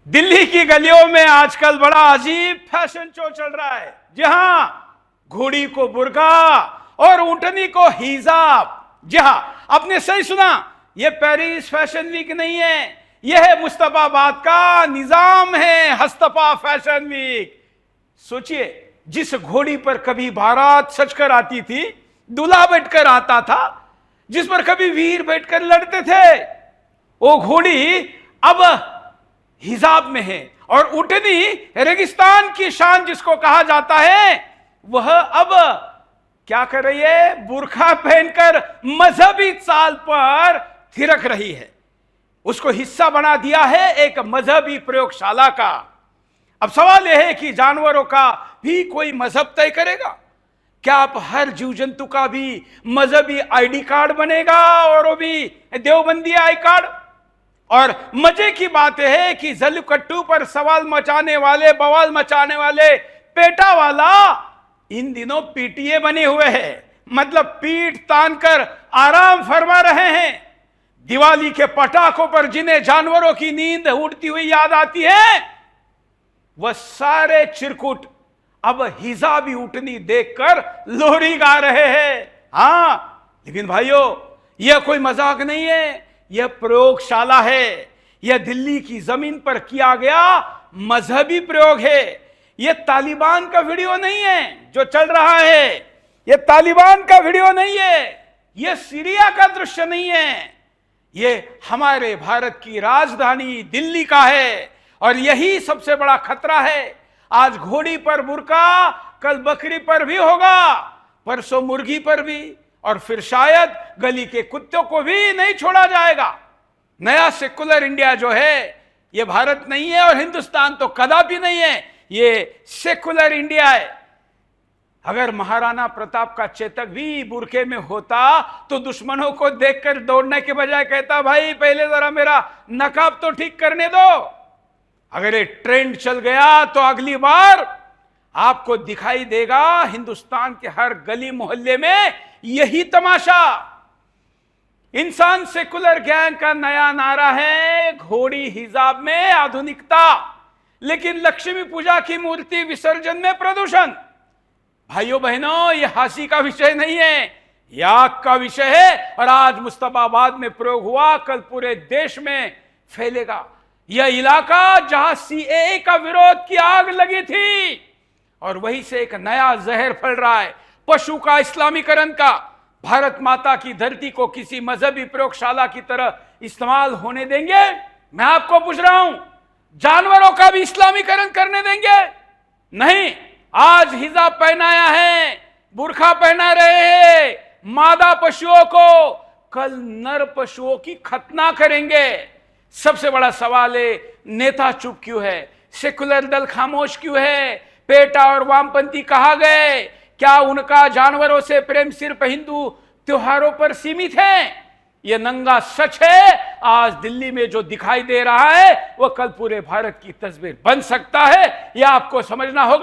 दिल्ली की गलियों में आजकल बड़ा अजीब फैशन शो चल रहा है, जहां घोड़ी को बुर्का और ऊंटनी को हिजाब। जी हां, आपने सही सुना, यह पेरिस फैशन वीक नहीं है, यह है मुस्तफाबाद का निजाम है, हस्तपा फैशन वीक। सोचिए, जिस घोड़ी पर कभी बारात सजकर आती थी, दूल्हा बैठकर आता था, जिस पर कभी वीर बैठकर लड़ते थे, वो घोड़ी अब हिजाब में है। और ऊंटनी रेगिस्तान की शान जिसको कहा जाता है, वह अब क्या कर रही है? बुर्खा पहनकर मजहबी चाल पर थिरक रही है। उसको हिस्सा बना दिया है एक मजहबी प्रयोगशाला का। अब सवाल यह है कि जानवरों का भी कोई मजहब तय करेगा क्या? आप हर जीव जंतु का भी मजहबी आईडी कार्ड बनेगा, और वो भी देवबंदी आई कार्ड। और मजे की बात है कि जल्लीकट्टू पर सवाल मचाने वाले, बवाल मचाने वाले पेटा वाला इन दिनों पीटीए बने हुए हैं, मतलब पीठ तान कर आराम फरमा रहे हैं। दिवाली के पटाखों पर जिन्हें जानवरों की नींद उड़ती हुई याद आती है, वह सारे चिरकुट अब हिजाबी ऊंटनी देखकर लोरी गा रहे हैं। हां, लेकिन भाइयों, यह कोई मजाक नहीं है, यह प्रयोगशाला है। यह दिल्ली की जमीन पर किया गया मजहबी प्रयोग है। यह तालिबान का वीडियो नहीं है जो चल रहा है, यह तालिबान का वीडियो नहीं है, यह सीरिया का दृश्य नहीं है, यह हमारे भारत की राजधानी दिल्ली का है। और यही सबसे बड़ा खतरा है। आज घोड़ी पर बुर्का, कल बकरी पर भी होगा, परसों मुर्गी पर भी, और फिर शायद गली के कुत्तों को भी नहीं छोड़ा जाएगा। नया सेकुलर इंडिया जो है, यह भारत नहीं है, और हिंदुस्तान तो कदापि नहीं है, यह सेकुलर इंडिया है। अगर महाराणा प्रताप का चेतक भी बुरके में होता तो दुश्मनों को देखकर दौड़ने के बजाय कहता, भाई पहले जरा मेरा नकाब तो ठीक करने दो। अगर ये ट्रेंड चल गया तो अगली बार आपको दिखाई देगा हिंदुस्तान के हर गली मोहल्ले में यही तमाशा। इंसान सेकुलर ज्ञान का नया नारा है, घोड़ी हिजाब में आधुनिकता, लेकिन लक्ष्मी पूजा की मूर्ति विसर्जन में प्रदूषण। भाइयों बहनों, यह हंसी का विषय नहीं है, यह आग का विषय है। और आज मुस्तफाबाद में प्रयोग हुआ, कल पूरे देश में फैलेगा। यह इलाका जहां सीएए का विरोध की आग लगी थी, और वहीं से एक नया जहर फैल रहा है, पशु का इस्लामीकरण का। भारत माता की धरती को किसी मजहबी प्रयोगशाला की तरह इस्तेमाल होने देंगे? मैं आपको पूछ रहा हूं, जानवरों का भी इस्लामीकरण करने देंगे? नहीं। आज हिजाब पहनाया है, बुर्खा पहना रहे हैं मादा पशुओं को, कल नर पशुओं की खतना करेंगे। सबसे बड़ा सवाल है, नेता चुप क्यों है? सेकुलर दल खामोश क्यों है? पेटा और वामपंथी कहा गए? क्या उनका जानवरों से प्रेम सिर्फ हिंदू त्योहारों पर सीमित है? यह नंगा सच है। आज दिल्ली में जो दिखाई दे रहा है, वह कल पूरे भारत की तस्वीर बन सकता है। यह आपको समझना होगा।